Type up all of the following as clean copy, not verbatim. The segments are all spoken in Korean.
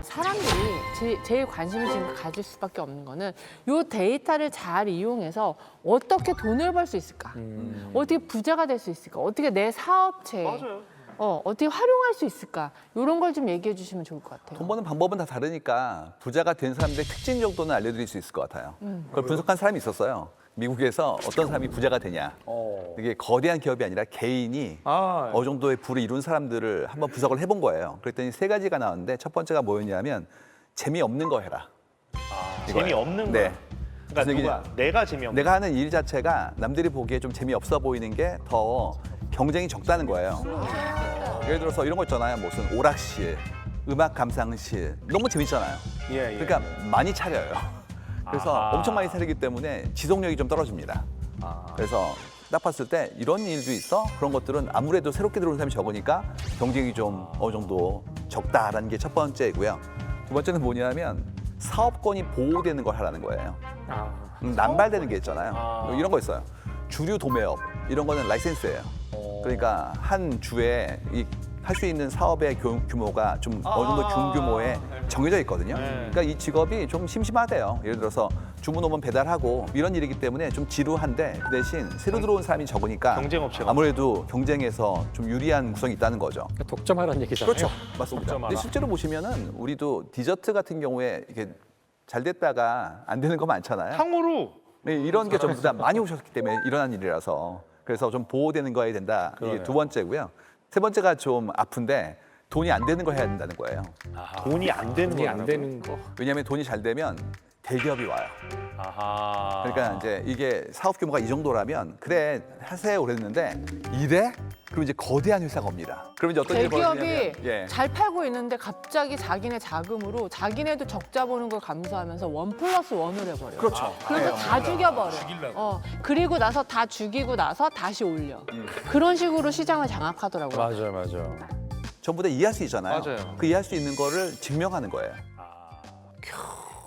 사람들이 제일 관심을 지금 가질 수밖에 없는 거는 이 데이터를 잘 이용해서 어떻게 돈을 벌 수 있을까? 어떻게 부자가 될 수 있을까? 어떻게 내 사업체에 어떻게 활용할 수 있을까? 이런 걸 좀 얘기해 주시면 좋을 것 같아요. 돈 버는 방법은 다 다르니까 부자가 된 사람들의 특징 정도는 알려드릴 수 있을 것 같아요. 그걸 분석한 사람이 있었어요. 미국에서 어떤 사람이 부자가 되냐. 이게 거대한 기업이 아니라 개인이 어느 정도의 부를 이룬 사람들을 한번 분석을 해본 거예요. 그랬더니 세 가지가 나왔는데 첫 번째가 뭐였냐면 재미없는 거 해라. 이거예요. 재미없는 네. 거야? 그러니까 누가? 내가 재미없는 내가 하는 일 자체가 남들이 보기에 좀 재미없어 보이는 게 더 경쟁이 적다는 거예요. 예를 들어서 이런 거 있잖아요. 무슨 오락실, 음악 감상실 너무 재밌잖아요. 예. 그러니까 많이 차려요. 그래서 아하. 엄청 많이 차리기 때문에 지속력이 좀 떨어집니다. 그래서 딱 봤을 때 이런 일도 있어? 그런 것들은 아무래도 새롭게 들어오는 사람이 적으니까 경쟁이 좀 어느 정도 적다라는 게 첫 번째이고요. 두 번째는 뭐냐면 사업권이 보호되는 걸 하라는 거예요. 남발되는 게 있잖아요. 이런 거 있어요. 주류 도매업 이런 거는 라이센스예요. 그러니까 한 주에 할 수 있는 사업의 규모가 좀 어느 정도 중규모에 정해져 있거든요. 그러니까 이 직업이 좀 심심하대요. 예를 들어서 주문 오면 배달하고 이런 일이기 때문에 좀 지루한데 그 대신 새로 들어온 사람이 적으니까 경쟁업체가 아무래도 경쟁에서 좀 유리한 구성이 있다는 거죠. 독점하라는 얘기잖아요. 그렇죠. 맞습니다. 근데 실제로 보시면은 우리도 디저트 같은 경우에 이렇게 잘 됐다가 안 되는 거 많잖아요. 탕후루. 네, 이런 게 전부 다 많이 오셨기 때문에 일어난 일이라서 그래서 좀 보호되는 거야 된다. 이게 두 번째고요. 세 번째가 좀 아픈데 돈이 안 되는 걸 해야 된다는 거예요. 돈이 안 되는 돈이 거 안 되는 거. 왜냐하면 돈이 잘 되면 대기업이 와요. 아하. 그러니까 이제 이게 사업 규모가 이 정도라면 그래 하세요 그랬는데 이래? 그럼 이제 거대한 회사가 옵니다. 그럼 이제 어떤 일이 대기업이 벌어지냐면 잘 팔고 있는데 갑자기 자기네 자금으로 자기네도 적자 보는 걸 감수하면서 1+1을 해버려. 그렇죠. 그래서 다 죽여버려. 그리고 나서 다 죽이고 나서 다시 올려. 그런 식으로 시장을 장악하더라고요. 맞아요. 전부 다 이해할 수 있잖아요. 맞아요. 그 이해할 수 있는 거를 증명하는 거예요.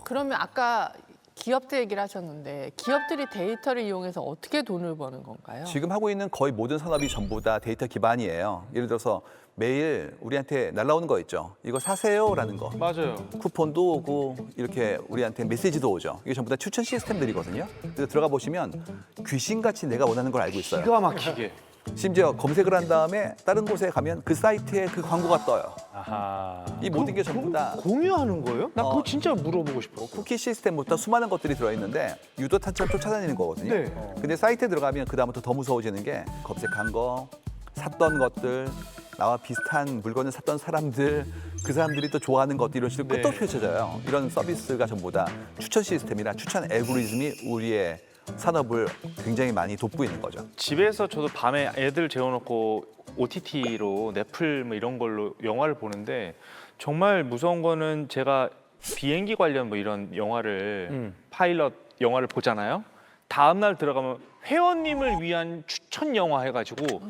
그러면 아까 기업들 얘기를 하셨는데 기업들이 데이터를 이용해서 어떻게 돈을 버는 건가요? 지금 하고 있는 거의 모든 산업이 전부 다 데이터 기반이에요. 예를 들어서 매일 우리한테 날라오는 거 있죠. 이거 사세요라는 거. 맞아요. 쿠폰도 오고 이렇게 우리한테 메시지도 오죠. 이게 전부 다 추천 시스템들이거든요. 그래서 들어가 보시면 귀신같이 내가 원하는 걸 알고 있어요. 기가 막히게. 심지어 검색을 한 다음에 다른 곳에 가면 그 사이트에 그 광고가 떠요. 아하. 이 모든 게 전부 다 공유하는 거예요? 나 그거 진짜 물어보고 싶어. 쿠키 시스템부터 수많은 것들이 들어있는데 유도 탄처럼 쫓아다니는 거거든요. 네. 근데 사이트에 들어가면 그다음부터 더 무서워지는 게 검색한 거, 샀던 것들, 나와 비슷한 물건을 샀던 사람들, 그 사람들이 또 좋아하는 것들 이런 식으로 끝도 펼쳐져요. 이런 서비스가 전부 다 추천 시스템이나 추천 알고리즘이 우리의 산업을 굉장히 많이 돋보이는 거죠. 집에서 저도 밤에 애들 재워놓고 OTT로 넷플 뭐 이런 걸로 영화를 보는데 정말 무서운 거는 제가 비행기 관련 뭐 이런 영화를 파일럿 영화를 보잖아요. 다음 날 들어가면 회원님을 위한 추천 영화 해가지고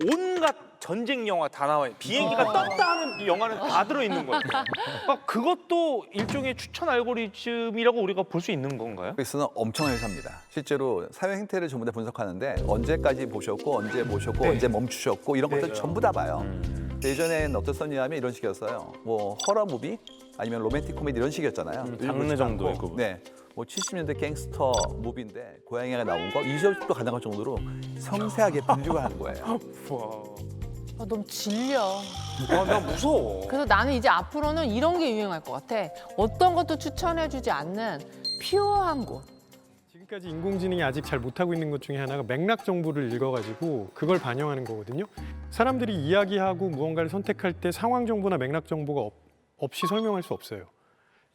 온갖 전쟁 영화 다 나와요. 비행기가 떴다 하는 영화는 다 들어있는 거예요. 그러니까 그것도 일종의 추천 알고리즘이라고 우리가 볼 수 있는 건가요? 서비스는 엄청난 회사입니다. 실제로 사회 행태를 전부 다 분석하는데 언제까지 보셨고 언제 보셨고 언제 멈추셨고 이런 것들 전부 다 봐요. 예전엔 어떻었냐면 이런 식이었어요. 뭐 허러 무비 아니면 로맨틱 코미디 이런 식이었잖아요. 장르 정도의 구분. 네. 뭐 70년대 갱스터 무비인데 고양이가 나온 거 20도 가능할 정도로 섬세하게 분류를 하는 거예요. 너무 질려. 나 무서워. 그래서 나는 이제 앞으로는 이런 게 유행할 것 같아. 어떤 것도 추천해주지 않는 퓨어한 곳. 지금까지 인공지능이 아직 잘 못하고 있는 것 중에 하나가 맥락 정보를 읽어가지고 그걸 반영하는 거거든요. 사람들이 이야기하고 무언가를 선택할 때 상황 정보나 맥락 정보가 없이 설명할 수 없어요.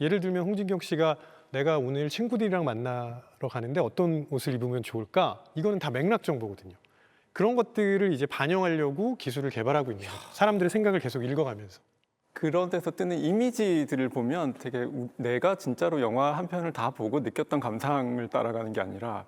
예를 들면 홍진경 씨가 내가 오늘 친구들이랑 만나러 가는데 어떤 옷을 입으면 좋을까? 이거는 다 맥락 정보거든요. 그런 것들을 이제 반영하려고 기술을 개발하고 있는 거죠. 사람들의 생각을 계속 읽어가면서. 그런 데서 뜨는 이미지들을 보면 되게 내가 진짜로 영화 한 편을 다 보고 느꼈던 감상을 따라가는 게 아니라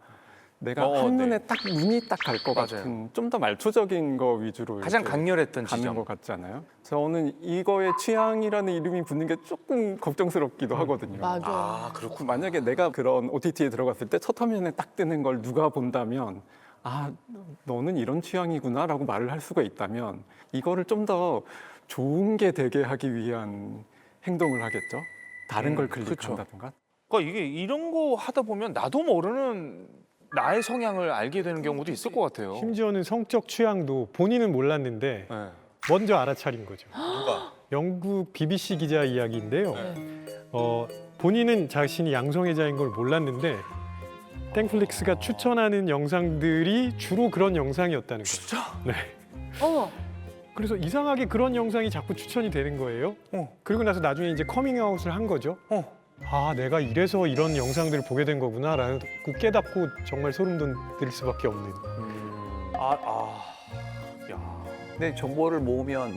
내가 한눈에 딱 눈이 딱 갈 것 같은 좀 더 말초적인 거 위주로 가장 강렬했던 가는 지점. 것 같지 않아요? 저는 이거에 취향이라는 이름이 붙는 게 조금 걱정스럽기도 하거든요. 맞아. 만약에 내가 그런 OTT에 들어갔을 때 첫 화면에 딱 뜨는 걸 누가 본다면 아, 너는 이런 취향이구나라고 말을 할 수가 있다면 이거를 좀 더 좋은 게 되게 하기 위한 행동을 하겠죠. 다른 걸 클릭한다든가. 그러니까 이게 이런 거 하다 보면 나도 모르는 나의 성향을 알게 되는 경우도 있을 것 같아요. 심지어는 성적 취향도 본인은 몰랐는데 네. 먼저 알아차린 거죠. 누가? 영국 BBC 기자 이야기인데요. 본인은 자신이 양성애자인 걸 몰랐는데 땡플릭스가 추천하는 영상들이 주로 그런 영상이었다는 거예요. 진짜? 네. 어머. 그래서 이상하게 그런 영상이 자꾸 추천이 되는 거예요. 그리고 나서 나중에 이제 커밍아웃을 한 거죠. 아, 내가 이래서 이런 영상들을 보게 된 거구나라고 깨닫고 정말 소름 돋을 수밖에 없는. 근데 정보를 모으면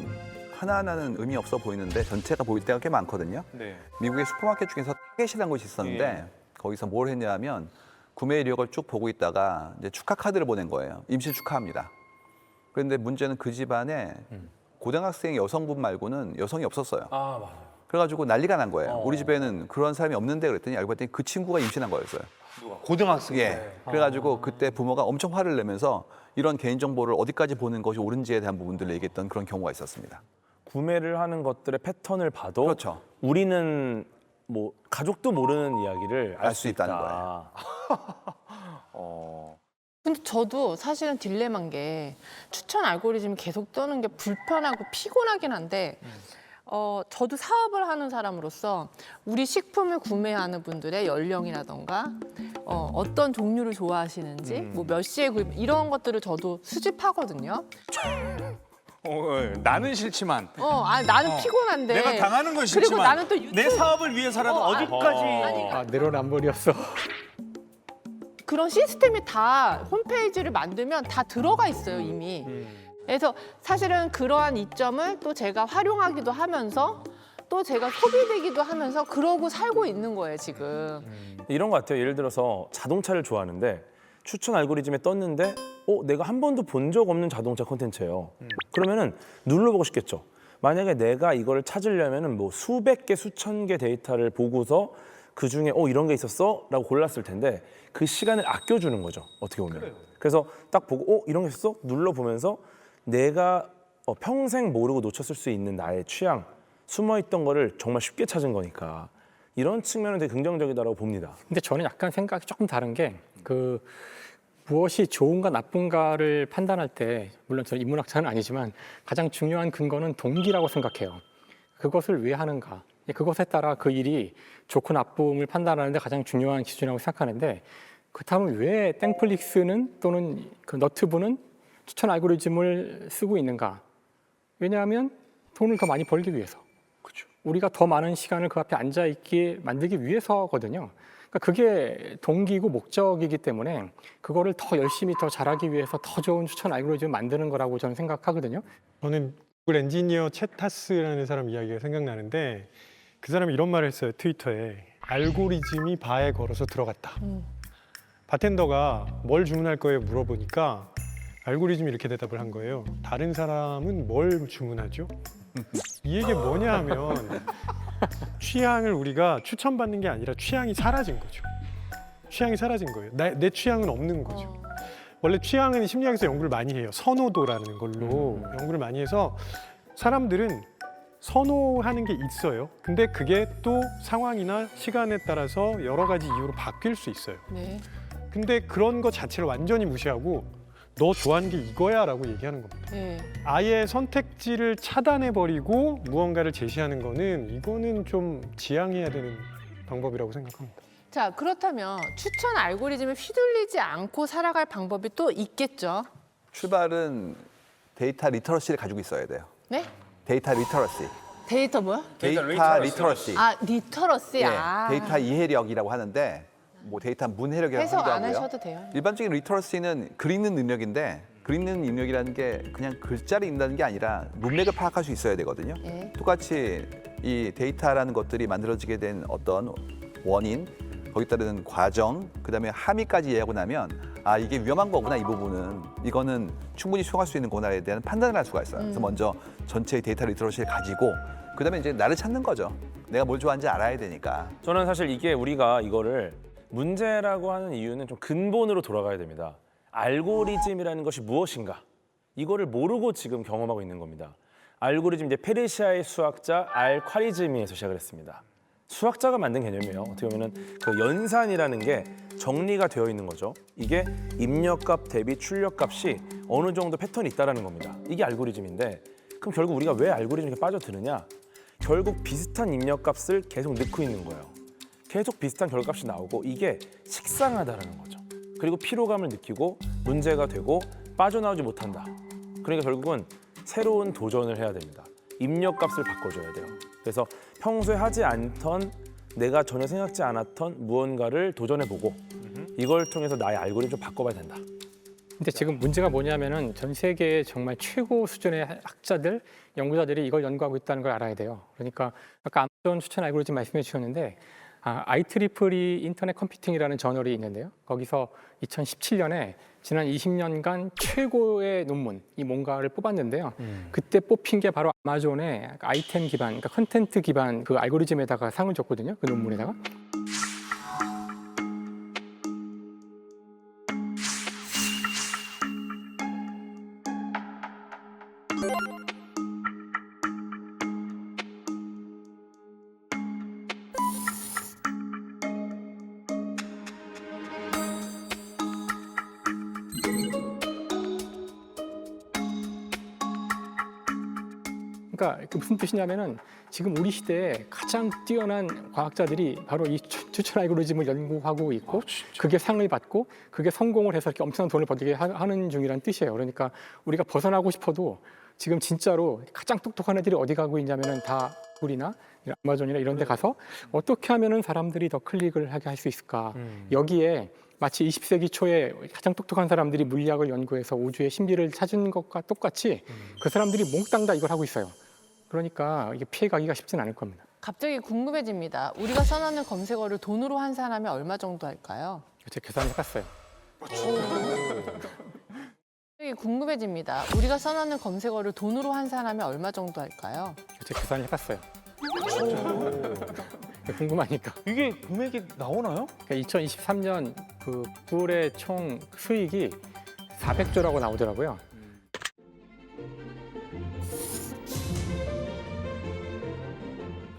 하나하나는 의미 없어 보이는데 전체가 보일 때가 꽤 많거든요. 네. 미국의 슈퍼마켓 중에서 타겟이라는 곳이 있었는데 예. 거기서 뭘 했냐면 구매 이력을 쭉 보고 있다가 이제 축하 카드를 보낸 거예요. 임신 축하합니다. 그런데 문제는 그 집안에 고등학생 여성분 말고는 여성이 없었어요. 아, 맞아요. 그래가지고 난리가 난 거예요. 우리 집에는 그런 사람이 없는데 그랬더니 알고 봤더니 그 친구가 임신한 거였어요. 고등학생. 예. 그래가지고 그때 부모가 엄청 화를 내면서 이런 개인정보를 어디까지 보는 것이 옳은지에 대한 부분들을 얘기했던 그런 경우가 있었습니다. 구매를 하는 것들의 패턴을 봐도 그렇죠. 우리는 뭐 가족도 모르는 이야기를 알 수 있다는 거예요. 근데 저도 사실은 딜레마인 게 추천 알고리즘이 계속 뜨는 게 불편하고 피곤하긴 한데 저도 사업을 하는 사람으로서 우리 식품을 구매하는 분들의 연령이라던가 어떤 종류를 좋아하시는지 뭐 몇 시에 구입 이런 것들을 저도 수집하거든요. 나는 싫지만 나는 피곤한데 내가 당하는 건 그리고 싫지만 나는 또 유튜브 내 사업을 위해서라도 어디까지 아, 내로남불이었어. 그런 시스템이 다 홈페이지를 만들면 다 들어가 있어요, 이미. 그래서 사실은 그러한 이점을 또 제가 활용하기도 하면서 또 제가 소비되기도 하면서 그러고 살고 있는 거예요, 지금. 이런 것 같아요. 예를 들어서 자동차를 좋아하는데 추천 알고리즘에 떴는데 내가 한 번도 본 적 없는 자동차 콘텐츠예요. 그러면은 눌러보고 싶겠죠. 만약에 내가 이거를 찾으려면은 뭐 수백 개, 수천 개 데이터를 보고서 그 중에 이런 게 있었어? 라고 골랐을 텐데 그 시간을 아껴주는 거죠. 어떻게 보면. 그래서 딱 보고 이런 게 있었어? 눌러보면서 내가 평생 모르고 놓쳤을 수 있는 나의 취향, 숨어있던 거를 정말 쉽게 찾은 거니까 이런 측면은 되게 긍정적이다라고 봅니다. 근데 저는 약간 생각이 조금 다른 게 무엇이 좋은가 나쁜가를 판단할 때 물론 저는 인문학자는 아니지만 가장 중요한 근거는 동기라고 생각해요. 그것을 왜 하는가. 그것에 따라 그 일이 좋고 나쁨을 판단하는데 가장 중요한 기준이라고 생각하는데 그렇다면 왜 땡플릭스는 또는 그 너튜브는 추천 알고리즘을 쓰고 있는가? 왜냐하면 돈을 더 많이 벌기 위해서. 그렇죠. 우리가 더 많은 시간을 그 앞에 앉아 있게 만들기 위해서거든요. 그러니까 그게 동기고 목적이기 때문에 그거를 더 열심히 더 잘하기 위해서 더 좋은 추천 알고리즘을 만드는 거라고 저는 생각하거든요. 저는 구글 엔지니어 채타스라는 사람 이야기가 생각나는데 그 사람이 이런 말을 했어요. 트위터에. 알고리즘이 바에 걸어서 들어갔다. 바텐더가 뭘 주문할 거예요 물어보니까 알고리즘이 이렇게 대답을 한 거예요. 다른 사람은 뭘 주문하죠? 이 얘기 뭐냐 하면 취향을 우리가 추천받는 게 아니라 취향이 사라진 거죠. 취향이 사라진 거예요. 내 취향은 없는 거죠. 원래 취향은 심리학에서 연구를 많이 해요. 선호도라는 걸로 연구를 많이 해서 사람들은 선호하는 게 있어요. 근데 그게 또 상황이나 시간에 따라서 여러 가지 이유로 바뀔 수 있어요. 네. 근데 그런 거 자체를 완전히 무시하고 너 좋아하는 게 이거야 라고 얘기하는 겁니다. 네. 아예 선택지를 차단해버리고 무언가를 제시하는 거는 이거는 좀 지양해야 되는 방법이라고 생각합니다. 자, 그렇다면 추천 알고리즘에 휘둘리지 않고 살아갈 방법이 또 있겠죠? 출발은 데이터 리터러시를 가지고 있어야 돼요. 네? 데이터 리터러시. 데이터 뭐야? 데이터 리터러시. 리터러시. 예, 데이터 이해력이라고 하는데 뭐 데이터 문해력이라고 해석 하기도 안 하고요. 하셔도 돼요. 일반적인 리터러시는 글 읽는 능력인데 글 읽는 능력이라는 게 그냥 글자를 읽는다는 게 아니라 문맥을 파악할 수 있어야 되거든요. 네. 똑같이 이 데이터라는 것들이 만들어지게 된 어떤 원인, 거기 따르는 과정, 그다음에 함의까지 이해하고 나면 이게 위험한 거구나 이 부분은 이거는 충분히 수용할 수 있는 거나에 대한 판단을 할 수가 있어요. 그래서 먼저 전체의 데이터 리터러시를 가지고 그다음에 이제 나를 찾는 거죠. 내가 뭘 좋아하는지 알아야 되니까. 저는 사실 이게 우리가 이거를 문제라고 하는 이유는 좀 근본으로 돌아가야 됩니다. 알고리즘이라는 것이 무엇인가? 이거를 모르고 지금 경험하고 있는 겁니다. 알고리즘 이제 페르시아의 수학자 알콰리즈미에서 시작을 했습니다. 수학자가 만든 개념이에요. 어떻게 보면은 그 연산이라는 게 정리가 되어 있는 거죠. 이게 입력값 대비 출력값이 어느 정도 패턴이 있다라는 겁니다. 이게 알고리즘인데 그럼 결국 우리가 왜 알고리즘에 빠져드느냐? 결국 비슷한 입력값을 계속 넣고 있는 거예요. 계속 비슷한 결과값이 나오고 이게 식상하다라는 거죠. 그리고 피로감을 느끼고 문제가 되고 빠져나오지 못한다. 그러니까 결국은 새로운 도전을 해야 됩니다. 입력값을 바꿔줘야 돼요. 그래서 평소에 하지 않던 내가 전혀 생각지 않았던 무언가를 도전해보고 이걸 통해서 나의 알고리즘 좀 바꿔봐야 된다. 근데 지금 문제가 뭐냐면은 전 세계의 정말 최고 수준의 학자들, 연구자들이 이걸 연구하고 있다는 걸 알아야 돼요. 그러니까 아까 아마존 추천 알고리즘 말씀해 주셨는데 IEEE 인터넷 컴퓨팅이라는 저널이 있는데요. 거기서 2017년에 지난 20년간 최고의 논문이 뭔가를 뽑았는데요. 그때 뽑힌 게 바로 아마존의 아이템 기반, 그러니까 컨텐트 기반 그 알고리즘에다가 상을 줬거든요. 그 논문에다가. 그러니까 그 무슨 뜻이냐면은 지금 우리 시대에 가장 뛰어난 과학자들이 바로 이 추천 알고리즘을 연구하고 있고 그게 상을 받고 그게 성공을 해서 이렇게 엄청난 돈을 벌게 하는 중이라는 뜻이에요. 그러니까 우리가 벗어나고 싶어도 지금 진짜로 가장 똑똑한 애들이 어디 가고 있냐면은 다 구글이나 아마존이나 이런 데 가서 어떻게 하면은 사람들이 더 클릭을 하게 할 수 있을까. 여기에 마치 20세기 초에 가장 똑똑한 사람들이 물리학을 연구해서 우주의 신비를 찾은 것과 똑같이 그 사람들이 몽땅 다 이걸 하고 있어요. 그러니까 이게 피해가기가 쉽진 않을 겁니다. 갑자기 궁금해집니다. 우리가 써놓는 검색어를 돈으로 한 사람이 얼마 정도 할까요? 제가 계산을 해봤어요. 갑자기 궁금해집니다. 우리가 써놓는 검색어를 돈으로 한 사람이 얼마 정도 할까요? 제가 계산을 해봤어요. 궁금하니까. 이게 금액이 나오나요? 그러니까 2023년 그 구글의 총 수익이 400조라고 나오더라고요.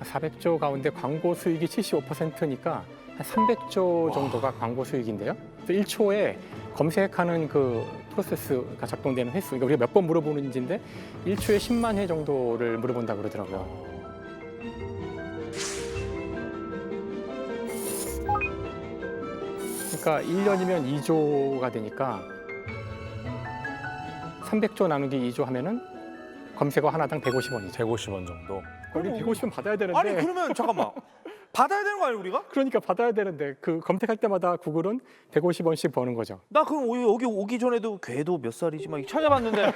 (400조) 가운데 광고 수익이 75%니까 한 300조 정도가 광고 수익인데요. 그래서 1초에 검색하는 그 프로세스가 작동되는 횟수, 그러니까 우리가 몇 번 물어보는지인데 1초에 10만 회 정도를 물어본다 그러더라고요. 그러니까 1년이면 2조가 되니까 300조 나누기 2조 하면은 검색어 하나당 150원이죠. 150원 정도. 우리 150원 받아야 되는데. 아니 그러면 잠깐만 받아야 되는 거 아니에요 우리가? 그러니까 받아야 되는데 그 검색할 때마다 구글은 150원씩 버는 거죠. 나 그럼 여기 오기 전에도 궤도 몇 살이지 막 찾아봤는데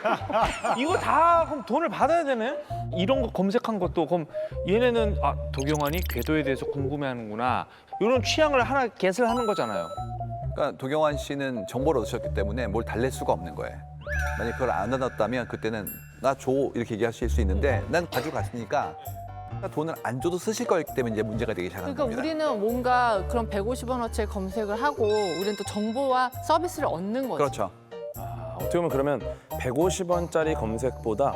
이거 다 그럼 돈을 받아야 되네? 이런 거 검색한 것도 그럼 얘네는 도경환이 궤도에 대해서 궁금해하는구나 이런 취향을 하나 겟을 하는 거잖아요. 그러니까 도경환 씨는 정보를 얻으셨기 때문에 뭘 달랠 수가 없는 거예요. 만약 그걸 안 얻었다면 그때는 나 줘 이렇게 얘기하실 수 있는데 난 가지고 갔으니까 돈을 안 줘도 쓰실 거기 때문에 이제 문제가 되기 시작하는 그러니까 겁니다. 우리는 뭔가 그런 150원어치의 검색을 하고 우리는 또 정보와 서비스를 얻는 거죠. 그렇죠. 어떻게 보면 그러면 150원짜리 검색보다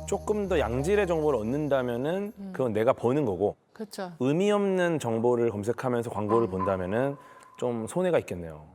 조금 더 양질의 정보를 얻는다면은 그건 내가 버는 거고 그렇죠. 의미 없는 정보를 검색하면서 광고를 본다면은 좀 손해가 있겠네요.